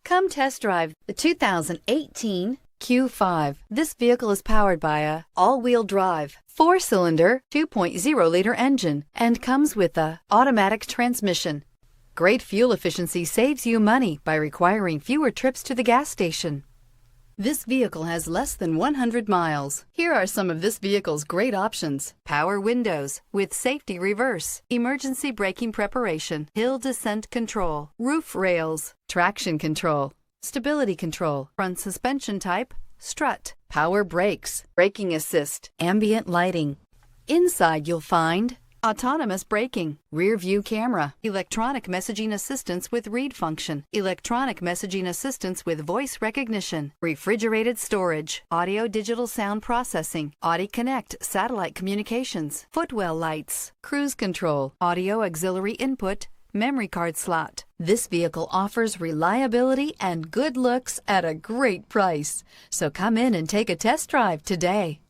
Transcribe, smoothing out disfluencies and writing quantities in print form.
Come test drive the 2018 Q5. This vehicle is powered by a all-wheel drive, 4-cylinder, 2.0-liter engine and comes with a automatic transmission. Great fuel efficiency saves you money by requiring fewer trips to the gas station. This vehicle has less than 100 miles. Here are some of this vehicle's great options: power windows with safety reverse, emergency braking preparation, hill descent control, roof rails, traction control, stability control, front suspension type, strut, power brakes, braking assist, ambient lighting. Inside you'll find autonomous braking, rear view camera, electronic messaging assistance with read function, electronic messaging assistance with voice recognition, refrigerated storage, audio digital sound processing, Audi Connect satellite communications, footwell lights, cruise control, audio auxiliary input, memory card slot. This vehicle offers reliability and good looks at a great price. So come in and take a test drive today.